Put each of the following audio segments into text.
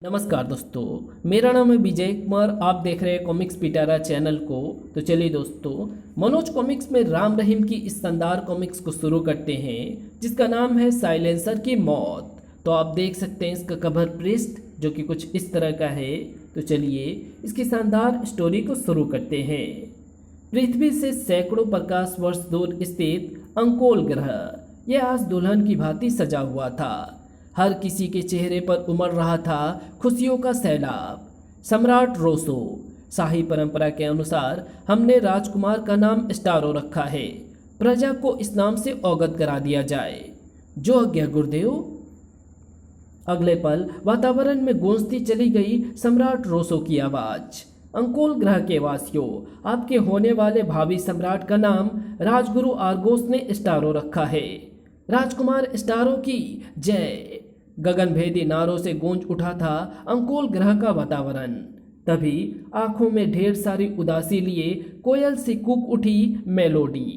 नमस्कार दोस्तों, मेरा नाम है विजय कुमार। आप देख रहे हैं कॉमिक्स पिटारा चैनल को। तो चलिए दोस्तों, मनोज कॉमिक्स में राम रहीम की इस शानदार कॉमिक्स को शुरू करते हैं, जिसका नाम है साइलेंसर की मौत। तो आप देख सकते हैं इसका कवर पृष्ठ जो कि कुछ इस तरह का है। तो चलिए इसकी शानदार स्टोरी को शुरू करते हैं। पृथ्वी से सैकड़ों प्रकाश वर्ष दूर स्थित अंकोल ग्रह, यह आज दुल्हन की भांति सजा हुआ था। हर किसी के चेहरे पर उमड़ रहा था खुशियों का सैलाब। सम्राट रोसो, शाही परंपरा के अनुसार हमने राजकुमार का नाम स्टारो रखा है। प्रजा को इस नाम से अवगत करा दिया जाए। जो आज्ञा गुरुदेव। अगले पल वातावरण में गूंजती चली गई सम्राट रोसो की आवाज। अंकोल ग्रह के वासियों, आपके होने वाले भावी सम्राट का नाम राजगुरु आर्गोस ने स्टारो रखा है। राजकुमार स्टारो की जय। गगनभेदी नारों से गूंज उठा था अंकोल ग्रह का वातावरण। तभी आंखों में ढेर सारी उदासी लिए कोयल से कूक उठी मेलोडी।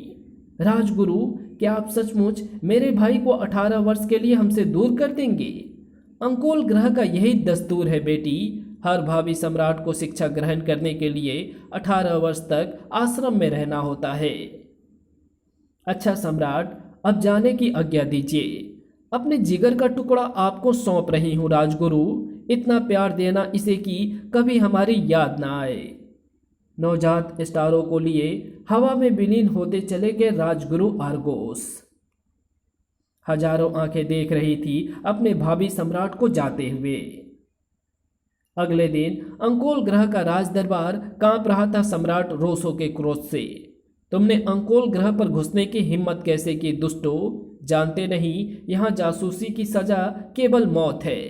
राजगुरु, क्या आप सचमुच मेरे भाई को 18 वर्ष के लिए हमसे दूर कर देंगे? अंकोल ग्रह का यही दस्तूर है बेटी। हर भावी सम्राट को शिक्षा ग्रहण करने के लिए 18 वर्ष तक आश्रम में रहना होता है। अच्छा सम्राट, अब जाने की आज्ञा दीजिए। अपने जिगर का टुकड़ा आपको सौंप रही हूँ राजगुरु। इतना प्यार देना इसे कि कभी हमारी याद ना आए। नवजात स्टारों को लिए हवा में विलीन होते चले गए राजगुरु आर्गोस। हजारों आंखें देख रही थी अपने भावी सम्राट को जाते हुए। अगले दिन अंकोल ग्रह का राज दरबार कांप रहा था सम्राट रोसो के क्रोध से। तुमने अंकोल ग्रह पर घुसने की हिम्मत कैसे की दुष्टो? जानते नहीं यहाँ जासूसी की सजा केवल मौत है।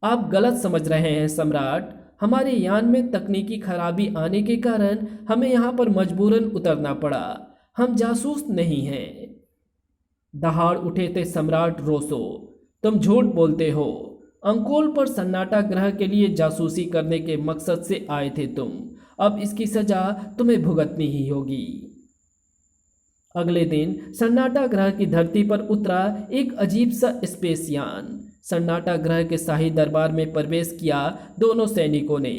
आप गलत समझ रहे हैं सम्राट। हमारे यान में तकनीकी खराबी आने के कारण हमें यहाँ पर मजबूरन उतरना पड़ा। हम जासूस नहीं हैं। दहाड़ उठे थे सम्राट रोसो। तुम झूठ बोलते हो। अंकोल पर सन्नाटा ग्रह के लिए जासूसी करने के मकसद से आए थे तुम। अब इसकी सजा तुम्हें भुगतनी ही होगी। अगले दिन सन्नाटा ग्रह की धरती पर उतरा एक अजीब सा स्पेस यान। सन्नाटा ग्रह के शाही दरबार में प्रवेश किया दोनों सैनिकों ने।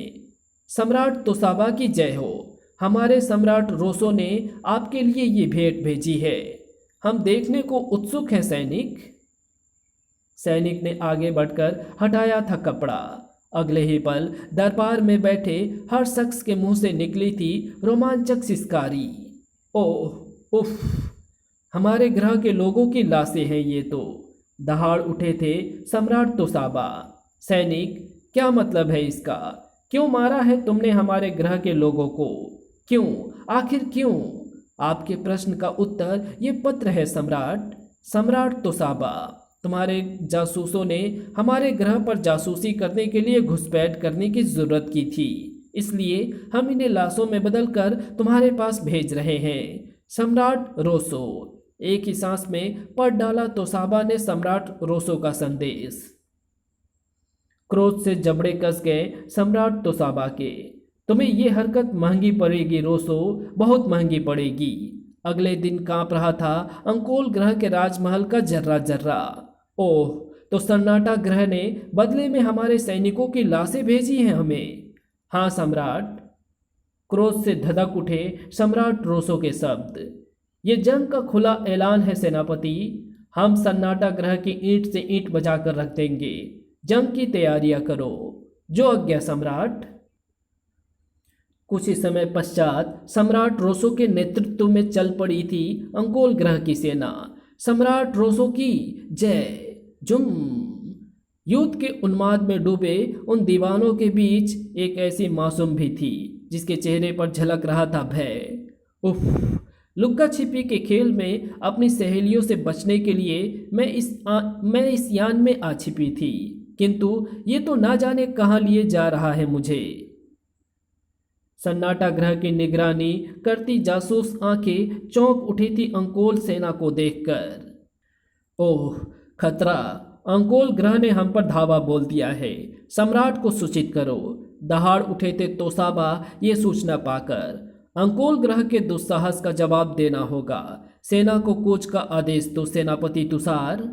सम्राट तोसाबा की जय हो। हमारे सम्राट रोसो ने आपके लिए ये भेंट भेजी है। हम देखने को उत्सुक हैं सैनिक। सैनिक ने आगे बढ़कर हटाया था कपड़ा। अगले ही पल दरबार में बैठे हर शख्स के मुंह से निकली थी रोमांचक सिसकारी। ओह उफ, हमारे ग्रह के लोगों की लाशें हैं ये तो। दहाड़ उठे थे सम्राट तोसाबा। सैनिक, क्या मतलब है इसका? क्यों मारा है तुमने हमारे ग्रह के लोगों को? क्यों? आखिर क्यों? आपके प्रश्न का उत्तर ये पत्र है सम्राट। सम्राट तोसाबा, तुम्हारे जासूसों ने हमारे ग्रह पर जासूसी करने के लिए घुसपैठ करने की जरूरत की थी, इसलिए हम इन्हें लाशों में बदलकर तुम्हारे पास भेज रहे हैं। सम्राट रोसो। एक ही सांस में पढ़ डाला तोसाबा ने सम्राट रोसो का संदेश। क्रोध से जबड़े कस गए सम्राट तोसाबा के। तुम्हें ये हरकत महंगी पड़ेगी रोसो, बहुत महंगी पड़ेगी। अगले दिन कांप रहा था अंकोल ग्रह के राजमहल का जर्रा जर्रा। ओह, तो सन्नाटा ग्रह ने बदले में हमारे सैनिकों की लाशें भेजी हैं हमें। हाँ सम्राट। क्रोध से धधक उठे सम्राट रोसो के शब्द। ये जंग का खुला ऐलान है सेनापति। हम सन्नाटा ग्रह की ईंट से ईंट बजाकर रख देंगे। जंग की तैयारियां करो। जो आज्ञा सम्राट। कुछ ही समय पश्चात सम्राट रोसो के नेतृत्व में चल पड़ी थी अंकोल ग्रह की सेना। सम्राट रोसो की जय। जुम। युद्ध के उन्माद में डूबे उन दीवानों के बीच एक ऐसी मासूम भी थी जिसके चेहरे पर झलक रहा था भय। उफ, लुक्का छिपी के खेल में अपनी सहेलियों से बचने के लिए मैं इस यान में आ छिपी थी, किंतु ये तो ना जाने कहाँ लिए जा रहा है मुझे। सन्नाटा ग्रह की निगरानी करती जासूस आंखें चौंक उठी थी अंकोल सेना को देखकर। ओह, खतरा! अंकोल ग्रह ने हम पर धावा बोल दिया है। सम्राट को सूचित करो। दहाड़ उठे थे तोसाबा ये सूचना पाकर। अंकोल ग्रह के दुस्साहस का जवाब देना होगा। सेना को कूच का आदेश दो सेनापति तुषार।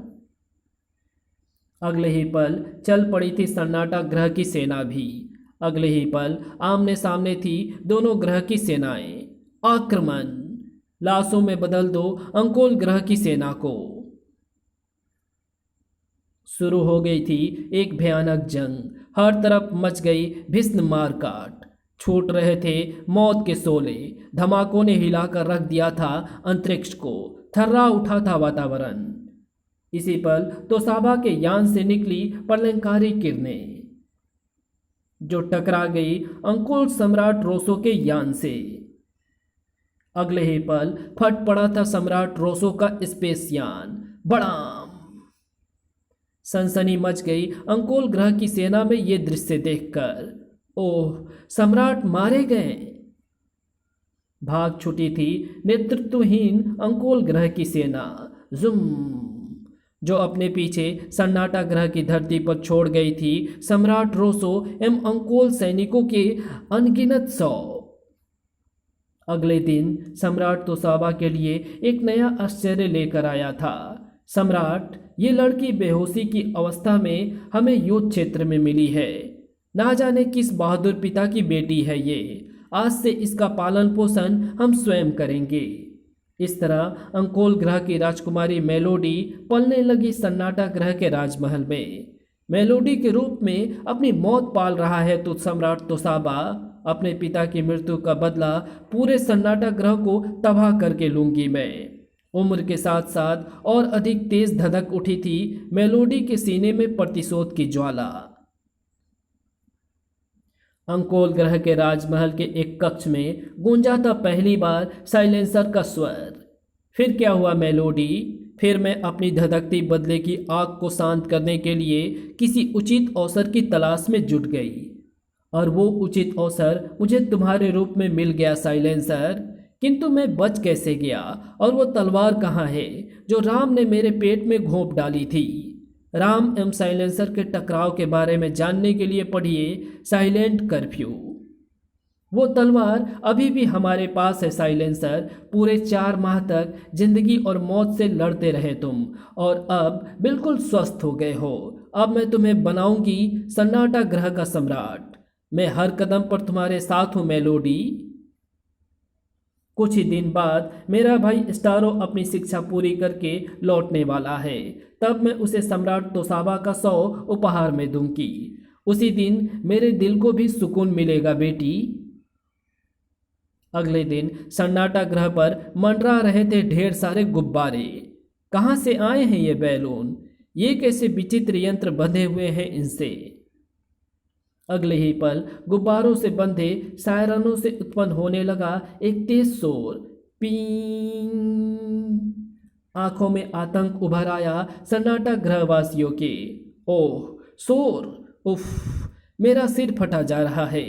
अगले ही पल चल पड़ी थी सन्नाटा ग्रह की सेना भी। अगले ही पल आमने सामने थी दोनों ग्रह की सेनाएं। आक्रमण! लाशों में बदल दो अंकोल ग्रह की सेना को। शुरू हो गई थी एक भयानक जंग। हर तरफ मच गई भीषण मारकाट। छूट रहे थे मौत के शोले। धमाकों ने हिलाकर रख दिया था अंतरिक्ष को। थर्रा उठा था वातावरण। इसी पल तोसाबा के यान से निकली प्रलयंकारी किरणें, जो टकरा गई अंकुल सम्राट रोसो के यान से। अगले ही पल फट पड़ा था सम्राट रोसो का स्पेस यान। बड़ाम! सनसनी मच गई अंकोल ग्रह की सेना में ये दृश्य देखकर। ओह, सम्राट मारे गए! भाग छुटी थी नेतृत्वहीन अंकोल ग्रह की सेना। जुम! जो अपने पीछे सन्नाटा ग्रह की धरती पर छोड़ गई थी सम्राट रोसो एवं अंकोल सैनिकों के अनगिनत सौ। अगले दिन सम्राट तोसाबा के लिए एक नया आश्चर्य लेकर आया था। सम्राट, ये लड़की बेहोशी की अवस्था में हमें युद्ध क्षेत्र में मिली है। ना जाने किस बहादुर पिता की बेटी है ये। आज से इसका पालन पोषण हम स्वयं करेंगे। इस तरह अंकोल ग्रह की राजकुमारी मेलोडी पलने लगी सन्नाटा ग्रह के राजमहल में। मेलोडी के रूप में अपनी मौत पाल रहा है तो सम्राट तोसाबा। अपने पिता की मृत्यु का बदला पूरे सन्नाटा ग्रह को तबाह करके लूंगी मैं। उम्र के साथ साथ और अधिक तेज धधक उठी थी मेलोडी के सीने में प्रतिशोध की ज्वाला। अंकोल ग्रह के राजमहल के एक कक्ष में गूंजा था पहली बार साइलेंसर का स्वर। फिर क्या हुआ मेलोडी? फिर मैं अपनी धधकती बदले की आग को शांत करने के लिए किसी उचित अवसर की तलाश में जुट गई, और वो उचित अवसर मुझे तुम्हारे रूप में मिल गया साइलेंसर। किंतु मैं बच कैसे गया? और वो तलवार कहाँ है जो राम ने मेरे पेट में घोंप डाली थी? राम एवं साइलेंसर के टकराव के बारे में जानने के लिए पढ़िए साइलेंट कर्फ्यू। वो तलवार अभी भी हमारे पास है साइलेंसर। पूरे 4 माह तक जिंदगी और मौत से लड़ते रहे तुम, और अब बिल्कुल स्वस्थ हो गए हो। अब मैं तुम्हें बनाऊंगी सन्नाटा ग्रह का सम्राट। मैं हर कदम पर तुम्हारे साथ हूँ मेलोडी। कुछ ही दिन बाद मेरा भाई स्टारो अपनी शिक्षा पूरी करके लौटने वाला है। तब मैं उसे सम्राट तोसाबा का 100 उपहार में दूंगी। उसी दिन मेरे दिल को भी सुकून मिलेगा बेटी। अगले दिन सन्नाटा ग्रह पर मंडरा रहे थे ढेर सारे गुब्बारे। कहाँ से आए हैं ये बैलून? ये कैसे विचित्र यंत्र बंधे हुए हैं इनसे? अगले ही पल गुब्बारों से बंधे सायरनों से उत्पन्न होने लगा एक तेज शोर। पींग! आंखों में आतंक उभर आया सन्नाटा ग्रहवासियों के। ओह, शोर! उफ! मेरा सिर फटा जा रहा है।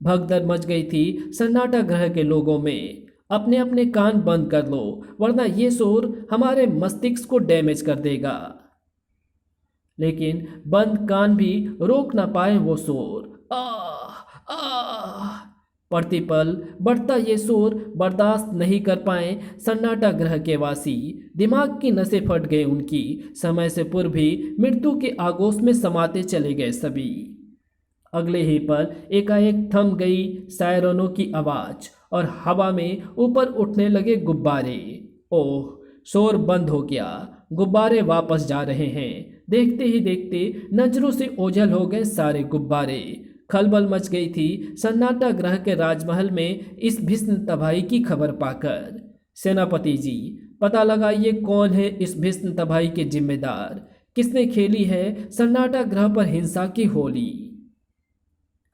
भगदड़ मच गई थी सन्नाटा ग्रह के लोगों में। अपने अपने कान बंद कर लो, वरना ये शोर हमारे मस्तिष्क को डैमेज कर देगा। लेकिन बंद कान भी रोक ना पाए वो शोर। आह आह! प्रतिपल बढ़ता ये शोर बर्दाश्त नहीं कर पाए सन्नाटा ग्रह के वासी। दिमाग की नसें फट गए उनकी। समय से पूर्व भी मृत्यु के आगोश में समाते चले गए सभी। अगले ही पल एकाएक थम गई सायरनों की आवाज, और हवा में ऊपर उठने लगे गुब्बारे। ओह, शोर बंद हो गया। गुब्बारे वापस जा रहे हैं। देखते ही देखते नजरों से ओझल हो गए सारे गुब्बारे। खलबल मच गई थी सन्नाटा ग्रह के राजमहल में इस भीषण तबाही की खबर पाकर। सेनापति जी, पता लगाइए कौन है इस भीषण तबाही के जिम्मेदार। किसने खेली है सन्नाटा ग्रह पर हिंसा की होली?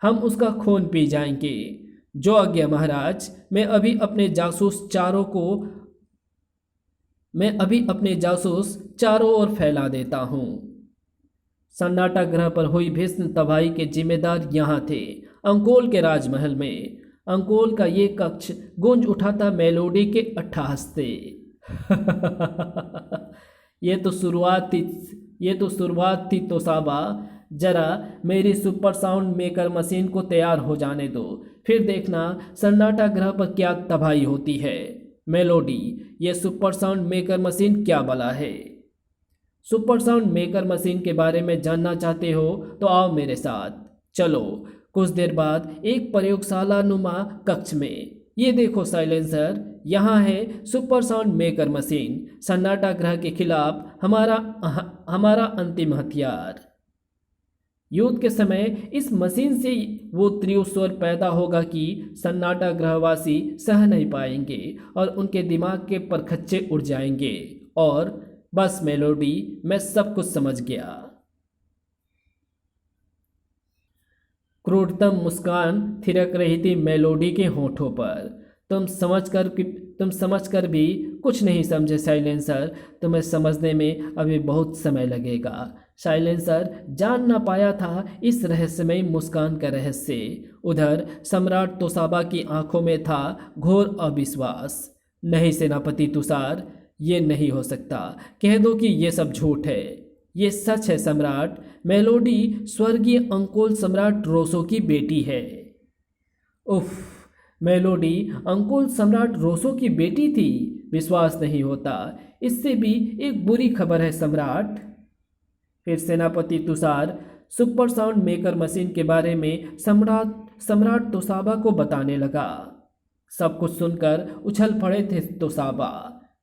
हम उसका खून पी जाएंगे। जो आज्ञा महाराज। मैं अभी अपने जासूस चारों ओर फैला देता हूँ। सन्नाटा ग्रह पर हुई भीषण तबाही के जिम्मेदार यहाँ थे अंकोल के राजमहल में। अंकोल का ये कक्ष गूंज उठा था मेलोडी के अट्टहास से। ये तो शुरुआत थी तोसाबा। जरा मेरी सुपर साउंड मेकर मशीन को तैयार हो जाने दो, फिर देखना सन्नाटा ग्रह पर क्या तबाही होती है। मेलोडी, ये सुपर साउंड मेकर मशीन क्या बला है? सुपरसाउंड मेकर मशीन के बारे में जानना चाहते हो तो आओ मेरे साथ। चलो। कुछ देर बाद एक प्रयोगशाला नुमा कक्ष में, ये देखो साइलेंसर, यहाँ है सुपरसाउंड मेकर मशीन, सन्नाटा ग्रह के खिलाफ हमारा अंतिम हथियार। युद्ध के समय इस मशीन से वो तीव्र स्वर पैदा होगा कि सन्नाटा ग्रहवासी सह नहीं पाएंगे और उनके दिमाग के परखच्चे उड़ जाएंगे। और बस मेलोडी, मैं सब कुछ समझ गया। क्रूरतम मुस्कान थिरक रही थी मेलोडी के होठों पर। तुम समझकर भी कुछ नहीं समझे साइलेंसर, तुम्हें समझने में अभी बहुत समय लगेगा। साइलेंसर जान ना पाया था इस रहस्यमयी मुस्कान का रहस्य। उधर सम्राट तोसाबा की आंखों में था घोर अविश्वास। नहीं सेनापति तुषार, ये नहीं हो सकता। कह दो कि ये सब झूठ है। ये सच है सम्राट, मेलोडी स्वर्गीय अंकोल सम्राट रोसो की बेटी है। उफ, मेलोडी अंकोल सम्राट रोसो की बेटी थी? विश्वास नहीं होता। इससे भी एक बुरी खबर है सम्राट। फिर सेनापति तुषार सुपरसाउंड मेकर मशीन के बारे में सम्राट तोसाबा को बताने लगा। सब कुछ सुनकर उछल पड़े थे तोसाबा।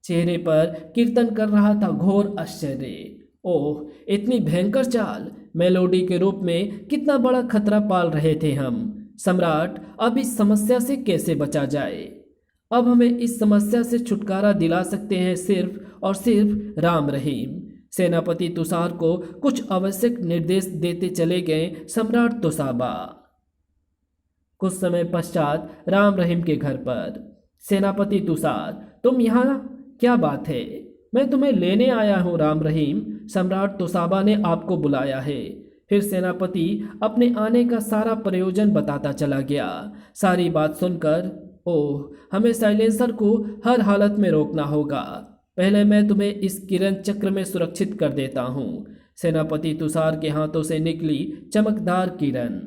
चेहरे पर कीर्तन कर रहा था घोर आश्चर्य। ओह, इतनी भयंकर चाल! मेलोडी के रूप में कितना बड़ा खतरा पाल रहे थे हम। सम्राट, अब इस समस्या से कैसे बचा जाए? अब हमें इस समस्या से छुटकारा दिला सकते हैं सिर्फ और सिर्फ राम रहीम। सेनापति तुषार को कुछ आवश्यक निर्देश देते चले गए सम्राट तोसाबा। कुछ समय पश्चात राम रहीम के घर पर। सेनापति तुषार, तुम यहाँ? क्या बात है? मैं तुम्हें लेने आया हूँ राम रहीम, सम्राट तोसाबा ने आपको बुलाया है। फिर सेनापति अपने आने का सारा प्रयोजन बताता चला गया। सारी बात सुनकर, ओह, हमें साइलेंसर को हर हालत में रोकना होगा। पहले मैं तुम्हें इस किरण चक्र में सुरक्षित कर देता हूँ। सेनापति तुषार के हाथों से निकली चमकदार किरण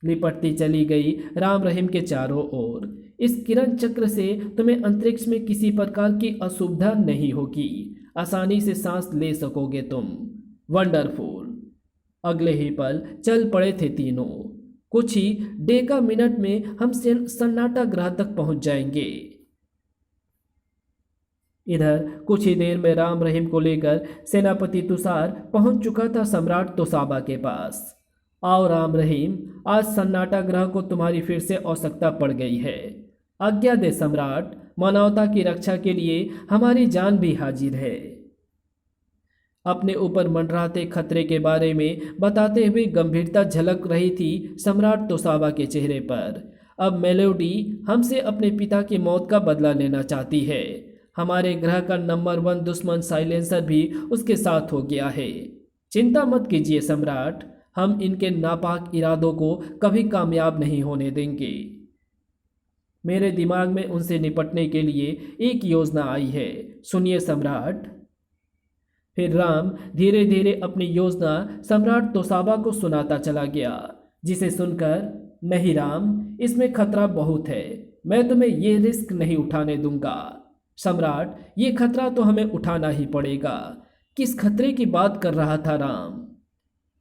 लिपटती चली गई राम रहीम के चारों ओर। इस किरण चक्र से तुम्हें अंतरिक्ष में किसी प्रकार की असुविधा नहीं होगी। आसानी से सांस ले सकोगे तुम। वंडरफुल। अगले ही पल चल पड़े थे तीनों। कुछ ही डेका मिनट में हम सन्नाटा ग्रह तक पहुंच जाएंगे। इधर कुछ ही देर में राम रहीम को लेकर सेनापति तुषार पहुंच चुका था सम्राट तोसाबा के पास। आओ राम रहीम, आज सन्नाटा ग्रह को तुम्हारी फिर से आवश्यकता पड़ गई है। आज्ञा दे सम्राट, मानवता की रक्षा के लिए हमारी जान भी हाजिर है। अपने ऊपर मंडराते खतरे के बारे में बताते हुए गंभीरता झलक रही थी सम्राट तोसाबा के चेहरे पर। अब मेलोडी हमसे अपने पिता की मौत का बदला लेना चाहती है। हमारे ग्रह का नंबर 1 दुश्मन साइलेंसर भी उसके साथ हो गया है। चिंता मत कीजिए सम्राट, हम इनके नापाक इरादों को कभी कामयाब नहीं होने देंगे। मेरे दिमाग में उनसे निपटने के लिए एक योजना आई है, सुनिए सम्राट। फिर राम धीरे धीरे अपनी योजना सम्राट तोसाबा को सुनाता चला गया, जिसे सुनकर, नहीं राम, इसमें खतरा बहुत है, मैं तुम्हें ये रिस्क नहीं उठाने दूंगा। सम्राट, ये खतरा तो हमें उठाना ही पड़ेगा। किस खतरे की बात कर रहा था राम?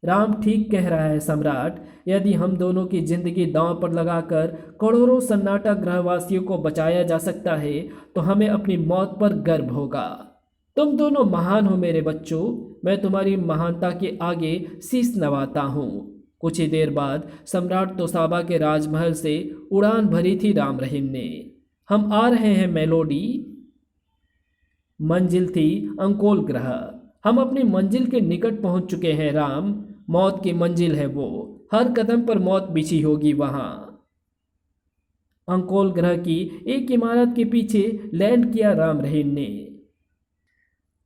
राम ठीक कह रहा है सम्राट, यदि हम दोनों की जिंदगी दांव पर लगाकर करोड़ों सन्नाटा ग्रहवासियों को बचाया जा सकता है तो हमें अपनी मौत पर गर्व होगा। तुम दोनों महान हो मेरे बच्चों, मैं तुम्हारी महानता के आगे शीश नवाता हूँ। कुछ ही देर बाद सम्राट तोसाबा के राजमहल से उड़ान भरी थी राम रहीम ने। हम आ रहे हैं मेलोडी। मंजिल थी अंकोल ग्रह। हम अपनी मंजिल के निकट पहुंच चुके हैं राम। मौत की मंजिल है वो, हर कदम पर मौत बिछी होगी वहां। अंकोल ग्रह की एक इमारत के पीछे लैंड किया राम रहीम ने।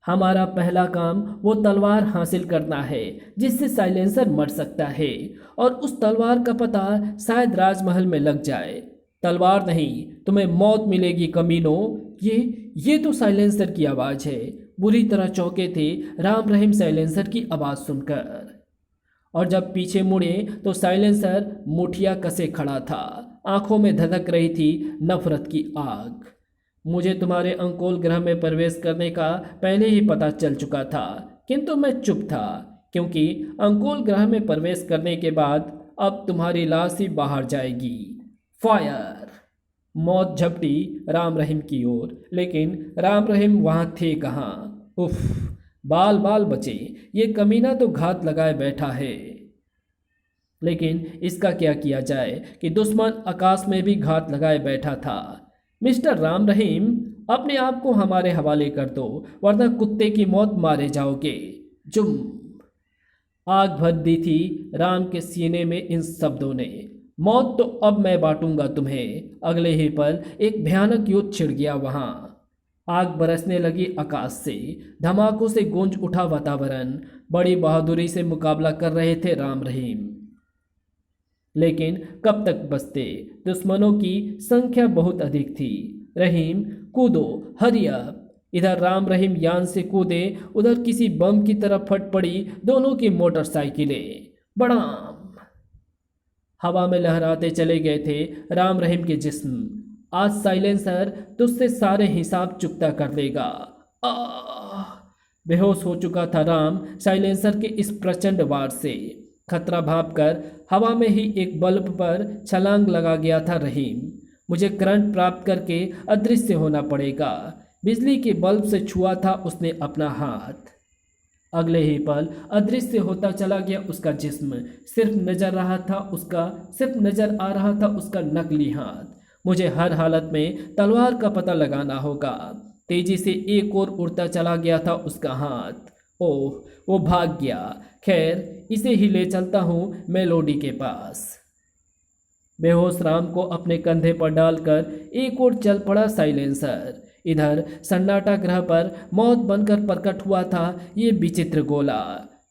हमारा पहला काम वो तलवार हासिल करना है जिससे साइलेंसर मर सकता है, और उस तलवार का पता शायद राजमहल में लग जाए। तलवार नहीं, तुम्हें मौत मिलेगी कमीनों। ये तो साइलेंसर की आवाज़ है। बुरी तरह चौंके थे राम रहीम साइलेंसर की आवाज़ सुनकर, और जब पीछे मुड़े तो साइलेंसर मुठिया कसे खड़ा था। आंखों में धधक रही थी नफरत की आग। मुझे तुम्हारे अंकोल ग्रह में प्रवेश करने का पहले ही पता चल चुका था। किंतु मैं चुप था, क्योंकि अंकोल ग्रह में प्रवेश करने के बाद अब तुम्हारी लाश ही बाहर जाएगी। फायर! मौत झपटी राम रहीम की ओर, लेकिन राम रहीम वहां थे कहाँ। उफ, बाल बाल बचे, ये कमीना तो घात लगाए बैठा है। लेकिन इसका क्या किया जाए कि दुश्मन आकाश में भी घात लगाए बैठा था। मिस्टर राम रहीम, अपने आप को हमारे हवाले कर दो, वरना कुत्ते की मौत मारे जाओगे। जुम! आग भर दी थी राम के सीने में इन शब्दों ने। मौत तो अब मैं बांटूंगा तुम्हें। अगले ही पल एक भयानक युद्ध छिड़ गया वहां। आग बरसने लगी आकाश से, धमाकों से गूंज उठा वातावरण। बड़ी बहादुरी से मुकाबला कर रहे थे राम रहीम, लेकिन कब तक बचते। दुश्मनों की संख्या बहुत अधिक थी। रहीम, कूदो, हरी अप! इधर राम रहीम यान से कूदे, उधर किसी बम की तरफ फट पड़ी दोनों की मोटरसाइकिलें। बड़ाम! हवा में लहराते चले गए थे राम रहीम के जिस्म। आज साइलेंसर तुझसे सारे हिसाब चुकता कर देगा। आह! बेहोश हो चुका था राम साइलेंसर के इस प्रचंड वार से। खतरा भांपकर हवा में ही एक बल्ब पर छलांग लगा गया था रहीम। मुझे करंट प्राप्त करके अदृश्य होना पड़ेगा। बिजली के बल्ब से छुआ था उसने अपना हाथ। अगले ही पल अदृश्य होता चला गया उसका जिस्म। सिर्फ नजर आ रहा था उसका नकली हाथ। मुझे हर हालत में तलवार का पता लगाना होगा। तेजी से एक और उड़ता चला गया था उसका हाथ। ओह, वो भाग गया। खैर, इसे ही ले चलता हूँ मेलोडी के पास। बेहोश राम को अपने कंधे पर डालकर एक और चल पड़ा साइलेंसर। इधर सन्नाटा ग्रह पर मौत बनकर प्रकट हुआ था ये विचित्र गोला,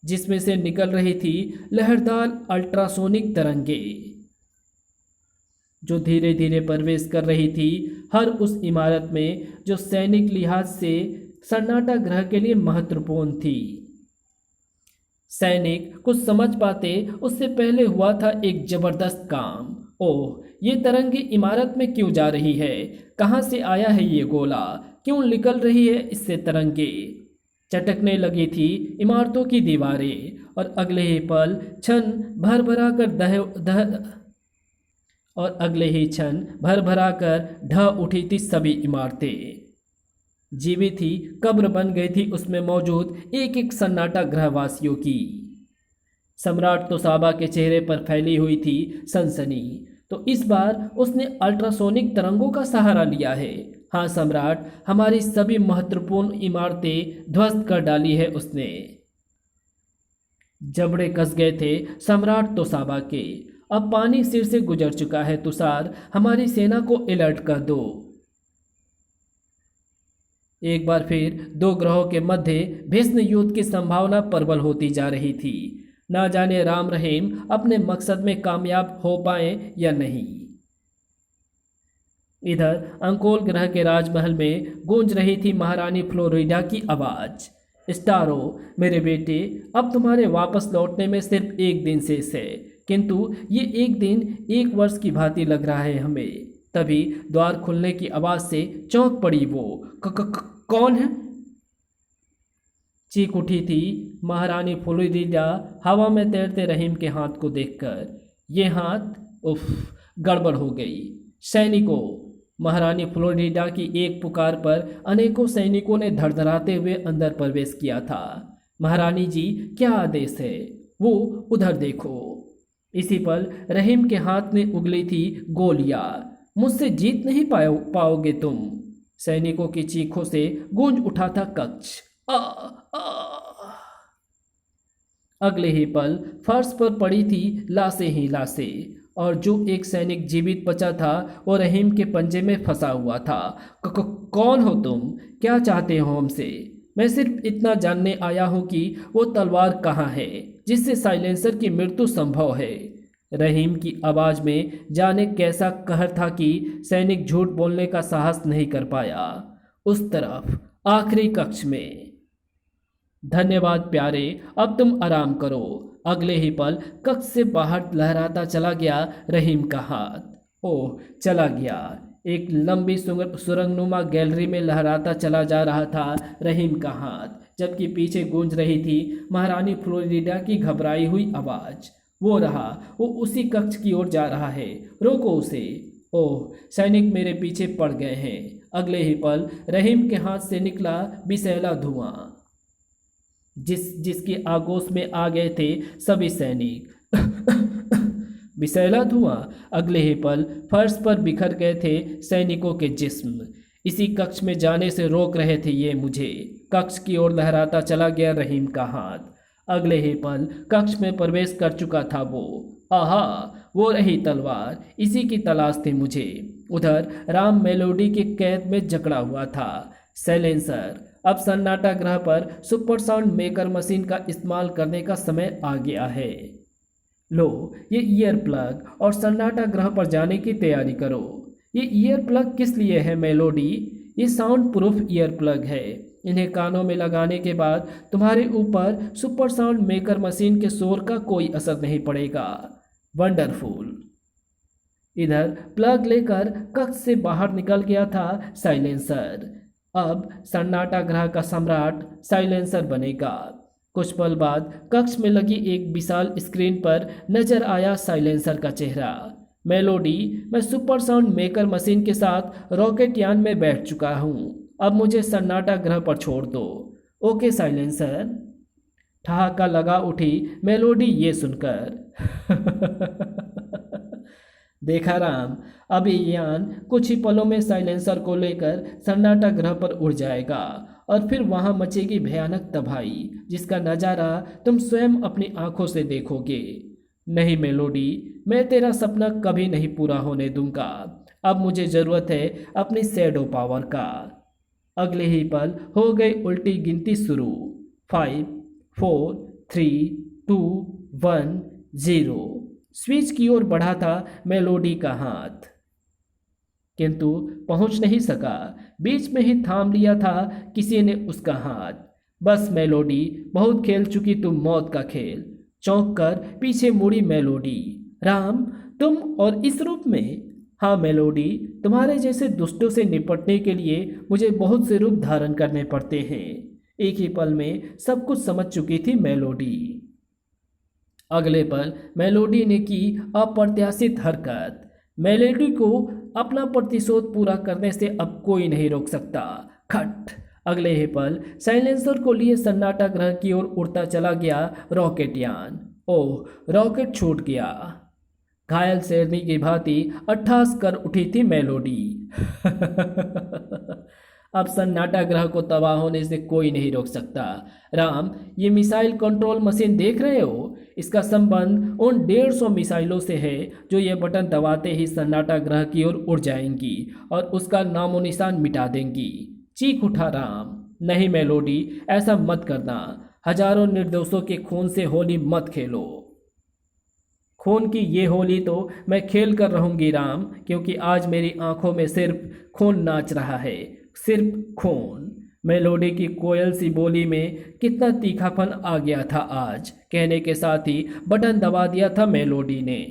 जिसमें से निकल रही थी लहरदार अल्ट्रासोनिक तरंगे, जो धीरे धीरे प्रवेश कर रही थी हर उस इमारत में जो सैनिक लिहाज से सन्नाटा ग्रह के लिए महत्वपूर्ण थी। सैनिक कुछ समझ पाते उससे पहले हुआ था एक जबरदस्त काम। ओह, ये तरंगे इमारत में क्यों जा रही है? कहाँ से आया है ये गोला? क्यों निकल रही है इससे तरंगे? चटकने लगी थी इमारतों की दीवारें, और अगले ही पल क्षण भर भरा कर ढह उठी थी सभी इमारतें। जीवित ही कब्र बन गई थी उसमें मौजूद एक एक सन्नाटा ग्रहवासियों की। सम्राट तोसाबा के चेहरे पर फैली हुई थी सनसनी। तो इस बार उसने अल्ट्रासोनिक तरंगों का सहारा लिया है। हाँ सम्राट, हमारी सभी महत्वपूर्ण इमारतें ध्वस्त कर डाली है उसने। जबड़े कस गए थे सम्राट तोसाबा के। अब पानी सिर से गुजर चुका है तुषार, हमारी सेना को अलर्ट कर दो। एक बार फिर दो ग्रहों के मध्य भीषण युद्ध की संभावना प्रबल होती जा रही थी। ना जाने राम रहीम अपने मकसद में कामयाब हो पाए या नहीं। इधर अंकोल ग्रह के राजमहल में गूंज रही थी महारानी फ्लोरिडा की आवाज। स्टारो, मेरे बेटे, अब तुम्हारे वापस लौटने में सिर्फ एक दिन शेष है, किंतु ये एक दिन एक वर्ष की भांति लग रहा है हमें। तभी द्वार खुलने की आवाज से चौंक पड़ी वो। कौन है? चीख उठी थी महारानी फ्लोरिडा हवा में तैरते रहीम के हाथ को देखकर। ये हाथ, उफ, गड़बड़ हो गई। सैनिकों! महारानी फ्लोरिडा की एक पुकार पर अनेकों सैनिकों ने धड़धड़ाते हुए अंदर प्रवेश किया था। महारानी जी, क्या आदेश है? वो उधर देखो। इसी पल रहीम के हाथ में उगली थी गोलियां। मुझसे जीत नहीं पाओगे तुम। सैनिकों की चीखों से गूंज उठा था कक्ष। अगले ही पल फर्श पर पड़ी थी लाशें ही लाशें, और जो एक सैनिक जीवित बचा था वो रहीम के पंजे में फंसा हुआ था। कौन हो तुम? क्या चाहते हो हमसे? मैं सिर्फ इतना जानने आया हूं कि वो तलवार कहाँ है जिससे साइलेंसर की मृत्यु संभव है। रहीम की आवाज में जाने कैसा कहर था कि सैनिक झूठ बोलने का साहस नहीं कर पाया। उस तरफ आखिरी कक्ष में। धन्यवाद प्यारे, अब तुम आराम करो। अगले ही पल कक्ष से बाहर लहराता चला गया रहीम का हाथ। ओह, चला गया। एक लंबी सुरंगनुमा गैलरी में लहराता चला जा रहा था रहीम का हाथ। जबकि पीछे गूंज रही थी महारानी फ्लोरिडा की घबराई हुई आवाज। वो रहा, वो उसी कक्ष की ओर जा रहा है, रोको उसे। ओह, सैनिक मेरे पीछे पड़ गए हैं। अगले ही पल रहीम के हाथ से निकला विषैला धुआं, जिसकी आगोश में आ गए थे सभी सैनिक। विषैला धुआं। अगले ही पल फर्श पर बिखर गए थे सैनिकों के जिस्म। इसी कक्ष में जाने से रोक रहे थे ये मुझे। कक्ष की ओर लहराता चला गया रहीम का हाथ। अगले ही पल कक्ष में प्रवेश कर चुका था वो। आहा, वो रही तलवार, इसी की तलाश थी मुझे। उधर राम मेलोडी के कैद में जकड़ा हुआ था। साइलेंसर। अब सन्नाटा ग्रह पर सुपरसाउंड मेकर मशीन का इस्तेमाल करने का समय आ गया है। लो, ये ईयर प्लग और सन्नाटा ग्रह पर जाने की तैयारी करो। ये ईयर प्लग किस लिए है मेलोडी? ये साउंड प्रूफ ईयर प्लग है। इन्हें कानों में लगाने के बाद तुम्हारे ऊपर सुपर साउंड मेकर मशीन के शोर का कोई असर नहीं पड़ेगा। वंडरफुल। इधर प्लग लेकर कक्ष से बाहर निकल गया था साइलेंसर। अब सन्नाटा ग्रह का सम्राट साइलेंसर बनेगा। कुछ पल बाद कक्ष में लगी एक विशाल स्क्रीन पर नजर आया साइलेंसर का चेहरा। मेलोडी, मैं सुपर साउंड मेकर मशीन के साथ रॉकेट यान में बैठ चुका हूँ। अब मुझे सन्नाटा ग्रह पर छोड़ दो। Okay silencer. ठहाका लगा उठी मेलोडी ये सुनकर। देखा राम, अब ये यान कुछ ही पलों में साइलेंसर को लेकर सन्नाटा ग्रह पर उड़ जाएगा और फिर वहां मचेगी भयानक तबाही, जिसका नज़ारा तुम स्वयं अपनी आंखों से देखोगे। नहीं मेलोडी, मैं तेरा सपना कभी नहीं पूरा होने दूंगा। अब मुझे ज़रूरत है अपनी शैडो पावर का। अगले ही पल हो गई उल्टी गिनती शुरू। 5, 4, 3, 2, 1, 0। स्विच की ओर बढ़ा था मेलोडी का हाथ, किंतु पहुंच नहीं सका। बीच में ही थाम लिया था किसी ने उसका हाथ। बस मेलोडी, बहुत खेल चुकी तुम मौत का खेल। चौंक कर पीछे मुड़ी मेलोडी। राम, तुम और इस रूप में? हाँ मेलोडी, तुम्हारे जैसे दुष्टों से निपटने के लिए मुझे बहुत से रूप धारण करने पड़ते हैं। एक ही पल में सब कुछ समझ चुकी थी मेलोडी। अगले पल मेलोडी ने की अप्रत्याशित हरकत। मेलोडी को अपना प्रतिशोध पूरा करने से अब कोई नहीं रोक सकता। खट। अगले ही पल साइलेंसर को लिए सन्नाटा ग्रह की ओर उड़ता चला गया रॉकेट यान। ओह, रॉकेट छूट गया। घायल शेरनी की भांति अट्ठास कर उठी थी मेलोडी। अब सन्नाटा ग्रह को तबाह होने से कोई नहीं रोक सकता। राम, ये मिसाइल कंट्रोल मशीन देख रहे हो? इसका संबंध उन 150 मिसाइलों से है जो ये बटन दबाते ही सन्नाटा ग्रह की ओर उड़ जाएंगी और उसका नामो निशान मिटा देंगी। चीख उठा राम। नहीं मेलोडी, ऐसा मत करना। हजारों निर्दोषों के खून से होली मत खेलो। खून की ये होली तो मैं खेल कर रहूंगी राम, क्योंकि आज मेरी आंखों में सिर्फ खून नाच रहा है, सिर्फ खून। मेलोडी की कोयल सी बोली में कितना तीखापन आ गया था आज। कहने के साथ ही बटन दबा दिया था मेलोडी ने।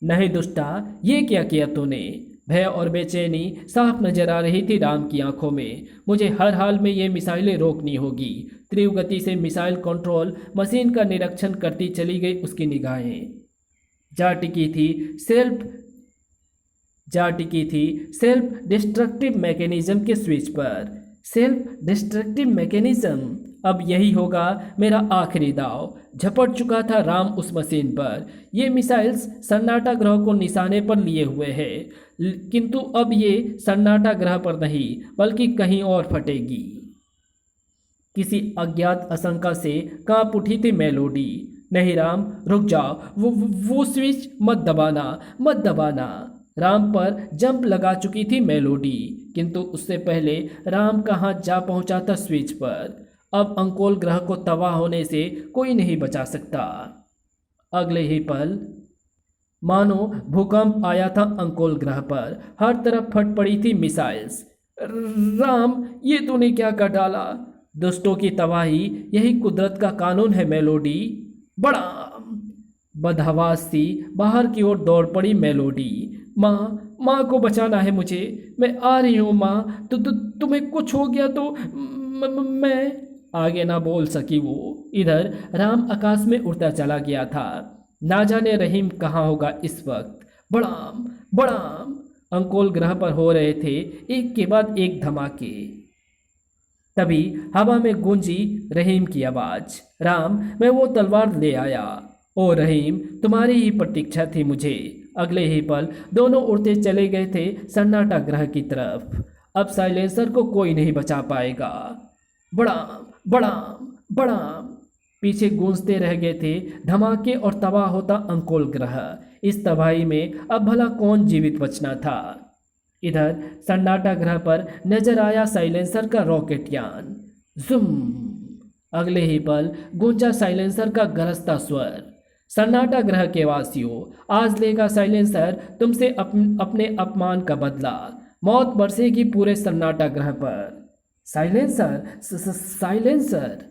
नहीं दुष्टा, ये क्या किया तूने? भय और बेचैनी साफ नजर आ रही थी राम की आंखों में। मुझे हर हाल में ये मिसाइलें रोकनी होगी। तीव्र गति से मिसाइल कंट्रोल मशीन का निरीक्षण करती चली गई उसकी निगाहें। जा टिकी थी सेल्फ डिस्ट्रक्टिव मैकेनिज्म के स्विच पर। सेल्फ डिस्ट्रक्टिव मैकेनिज्म, अब यही होगा मेरा आखिरी दाव। झपट चुका था राम उस मशीन पर। ये मिसाइल्स सन्नाटा ग्रह को निशाने पर लिए हुए है, किंतु अब ये सन्नाटा ग्रह पर नहीं बल्कि कहीं और फटेगी। किसी अज्ञात आशंका से कांप उठी थी मेलोडी। नहीं राम, रुक जाओ, वो स्विच मत दबाना। राम पर जंप लगा चुकी थी मेलोडी, किंतु उससे पहले राम का हाथ जा पहुंचा था स्विच पर। अब अंकोल ग्रह को तबाह होने से कोई नहीं बचा सकता। अगले ही पल मानो भूकंप आया था अंकोल ग्रह पर। हर तरफ फट पड़ी थी मिसाइल्स। राम, ये तूने क्या कर डाला? दुष्टों की तबाही यही कुदरत का कानून है मेलोडी। बड़ा बदहवास सी बाहर की ओर दौड़ पड़ी मेलोडी। माँ को बचाना है मुझे। मैं आ रही हूँ माँ। तो तुम्हें कुछ हो गया तो मैं आगे ना बोल सकी वो। इधर राम आकाश में उड़ता चला गया था। ना जाने रहीम कहाँ होगा इस वक्त। बड़ाम बड़ाम अंकोल ग्रह पर हो रहे थे एक के बाद एक धमाके। तभी हवा में गूंजी रहीम की आवाज, राम मैं वो तलवार ले आया। ओ रहीम तुम्हारी ही प्रतीक्षा थी मुझे। अगले ही पल दोनों उड़ते चले गए थे सन्नाटा ग्रह की तरफ। अब साइलेंसर को कोई नहीं बचा पाएगा। बड़ाम बड़ाम बड़ाम पीछे गूंजते रह गए थे धमाके और तबाह होता अंकोल ग्रह। इस तबाही में अब भला कौन जीवित बचना था। इधर सन्नाटा ग्रह पर नजर आया साइलेंसर का रॉकेट यान। जुम अगले ही पल गूंजा साइलेंसर का गरजता स्वर। सन्नाटा ग्रह के वासियों, आज लेगा साइलेंसर तुमसे अपने अपमान का बदला। मौत बरसेगी पूरे सन्नाटा ग्रह पर। साइलेंसर साइलेंसर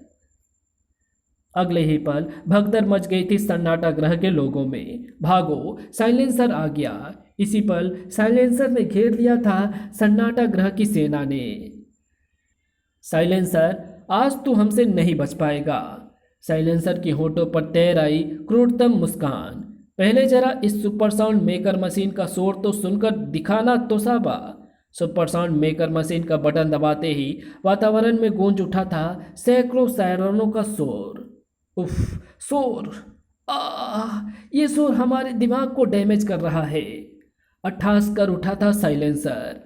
अगले ही पल भगदड़ मच गई थी सन्नाटा ग्रह के लोगों में। भागो साइलेंसर आ गया। इसी पल साइलेंसर ने घेर लिया था सन्नाटा ग्रह की सेना ने। साइलेंसर आज तू हमसे नहीं बच पाएगा। साइलेंसर की होठों पर तैर आई क्रूरतम मुस्कान। पहले जरा इस सुपर साउंड मेकर मशीन का शोर तो सुनकर दिखाना तो साबा। सुपर साउंड मेकर मशीन का बटन दबाते ही वातावरण में गूंज उठा था सैकड़ों सायरनों का शोर। उफ शोर, ये शोर हमारे दिमाग को डैमेज कर रहा है। अट्ठास कर उठा था साइलेंसर।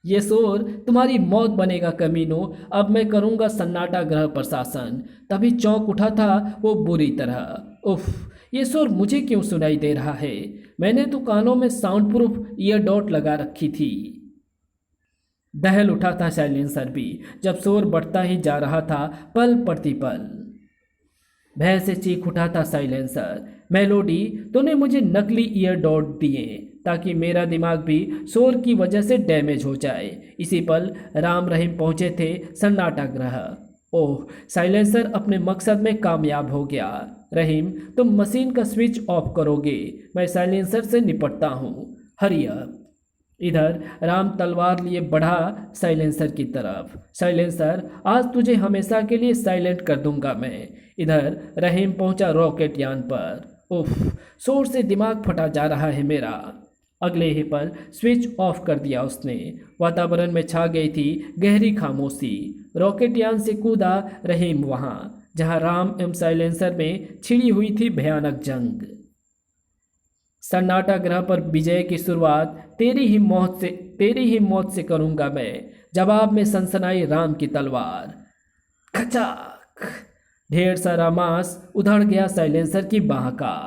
ये शोर तुम्हारी मौत बनेगा कमीनों। अब मैं करूंगा सन्नाटा ग्रह प्रशासन। तभी चौंक उठा था वो बुरी तरह। उफ ये शोर मुझे क्यों सुनाई दे रहा है। मैंने तो कानों में साउंड प्रूफ ईयर डॉट लगा रखी थी। दहल उठा था साइलेंसर भी जब शोर बढ़ता ही जा रहा था पल प्रतिपल। भय से चीख उठा था साइलेंसर। मेलोडी तूने मुझे नकली ईयर डॉट दिए ताकि मेरा दिमाग भी शोर की वजह से डैमेज हो जाए। इसी पल राम रहीम पहुंचे थे सन्नाटा ग्रह। ओह साइलेंसर अपने मकसद में कामयाब हो गया। रहीम तुम मशीन का स्विच ऑफ करोगे, मैं साइलेंसर से निपटता हूँ। Hurry up. इधर राम तलवार लिए बढ़ा साइलेंसर की तरफ। साइलेंसर आज तुझे हमेशा के लिए साइलेंट कर दूंगा मैं। इधर रहीम पहुंचा रॉकेट यान पर। उफ शोर से दिमाग फटा जा रहा है मेरा। अगले ही पल स्विच ऑफ कर दिया उसने। वातावरण में छा गई थी गहरी खामोशी। रॉकेट यान से कूदा रहीम वहां जहां राम एवं साइलेंसर में छिड़ी हुई थी भयानक जंग। सन्नाटा ग्रह पर विजय की शुरुआत तेरी ही मौत से करूंगा मैं। जवाब में सनसनाई राम की तलवार। खचाक ढेर सारा मांस उधड़ गया साइलेंसर की बाह का।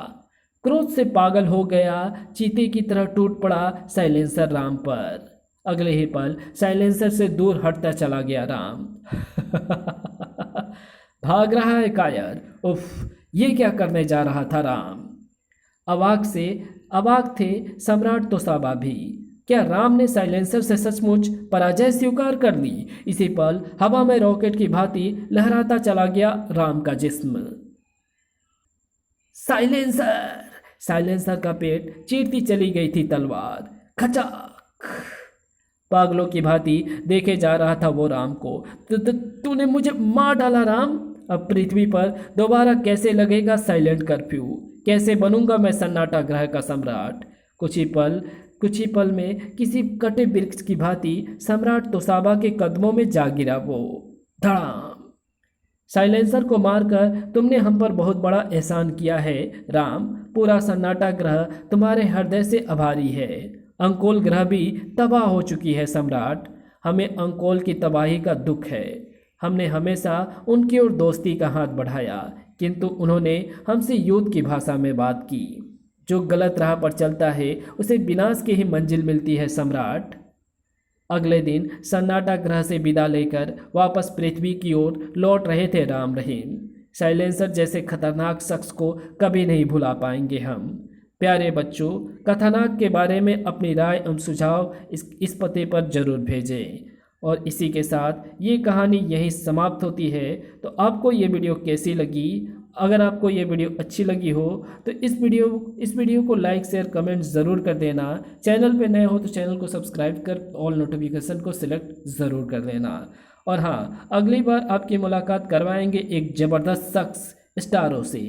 क्रोध से पागल हो गया चीते की तरह टूट पड़ा साइलेंसर राम पर। अगले ही पल साइलेंसर से दूर हटता चला गया राम। भाग रहा है कायर। उफ ये क्या करने जा रहा था राम। अवाक थे सम्राट तोसाबा भी। क्या राम ने साइलेंसर से सचमुच पराजय स्वीकार कर ली। इसी पल हवा में रॉकेट की भांति लहराता चला गया राम का जिस्म। साइलेंसर का पेट चीरती चली गई थी तलवार। खचाक पागलों की भांति देखे जा रहा था वो राम को। तूने मुझे मार डाला राम। अब पृथ्वी पर दोबारा कैसे लगेगा साइलेंट कर्फ्यू। कैसे बनूंगा मैं सन्नाटा ग्रह का सम्राट। कुछ ही पल में किसी कटे वृक्ष की भांति सम्राट तोसाबा के कदमों में जा गिरा वो। धड़ाम। साइलेंसर को मारकर तुमने हम पर बहुत बड़ा एहसान किया है राम। पूरा सन्नाटा ग्रह तुम्हारे हृदय से आभारी है। अंकोल ग्रह भी तबाह हो चुकी है सम्राट। हमें अंकोल की तबाही का दुख है। हमने हमेशा उनकी ओर दोस्ती का हाथ बढ़ाया किंतु उन्होंने हमसे युद्ध की भाषा में बात की। जो गलत राह पर चलता है उसे विनाश की ही मंजिल मिलती है सम्राट। अगले दिन सन्नाटा ग्रह से विदा लेकर वापस पृथ्वी की ओर लौट रहे थे राम रहीम। साइलेंसर जैसे खतरनाक शख्स को कभी नहीं भुला पाएंगे हम। प्यारे बच्चों, कथानक के बारे में अपनी राय एवं सुझाव इस पते पर जरूर भेजें। और इसी के साथ ये कहानी यहीं समाप्त होती है। तो आपको ये वीडियो कैसी लगी। अगर आपको ये वीडियो अच्छी लगी हो तो इस वीडियो को लाइक शेयर कमेंट ज़रूर कर देना। चैनल पे नए हो तो चैनल को सब्सक्राइब कर ऑल नोटिफिकेशन को सिलेक्ट ज़रूर कर लेना। और हाँ, अगली बार आपकी मुलाकात करवाएंगे एक ज़बरदस्त शख्स स्टारों से।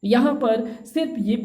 यहाँ पर सिर्फ ये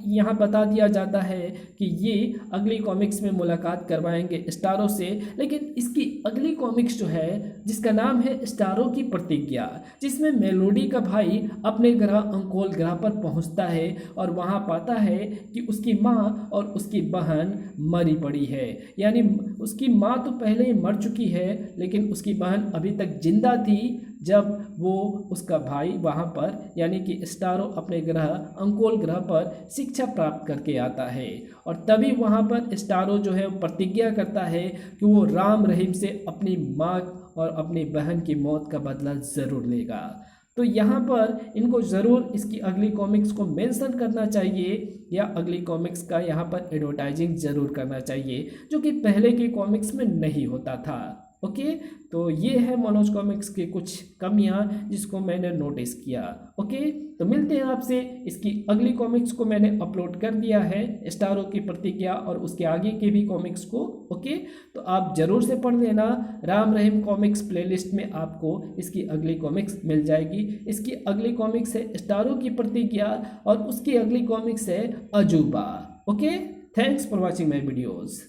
यहाँ बता दिया जाता है कि ये अगली कॉमिक्स में मुलाकात करवाएंगे स्टारों से, लेकिन इसकी अगली कॉमिक्स जो है जिसका नाम है स्टारों की प्रतिज्ञा, जिसमें मेलोडी का भाई अपने ग्रह अंकोल ग्रह पर पहुंचता है और वहां पाता है कि उसकी माँ और उसकी बहन मरी पड़ी है। यानी उसकी माँ तो पहले ही मर चुकी है, लेकिन उसकी बहन अभी तक जिंदा थी जब वो उसका भाई वहाँ पर यानी कि स्टारो अपने ग्रह अंकोल ग्रह पर शिक्षा प्राप्त करके आता है। और तभी वहाँ पर स्टारो जो है वो प्रतिज्ञा करता है कि वो राम रहीम से अपनी माँ और अपनी बहन की मौत का बदला ज़रूर लेगा। तो यहाँ पर इनको ज़रूर इसकी अगली कॉमिक्स को मेंशन करना चाहिए या अगली कॉमिक्स का यहाँ पर एडवर्टाइजिंग ज़रूर करना चाहिए, जो कि पहले के कॉमिक्स में नहीं होता था। ओके, तो ये है मनोज कॉमिक्स की कुछ कमियां जिसको मैंने नोटिस किया। ओके, तो मिलते हैं आपसे। इसकी अगली कॉमिक्स को मैंने अपलोड कर दिया है, स्टारों की प्रतिज्ञा और उसके आगे के भी कॉमिक्स को। ओके, तो आप ज़रूर से पढ़ लेना। राम रहीम कॉमिक्स प्लेलिस्ट में आपको इसकी अगली कॉमिक्स मिल जाएगी। इसकी अगली कॉमिक्स है स्टारों की प्रतिज्ञा और उसकी अगली कॉमिक्स है अजूबा। Okay, thanks for watching my videos.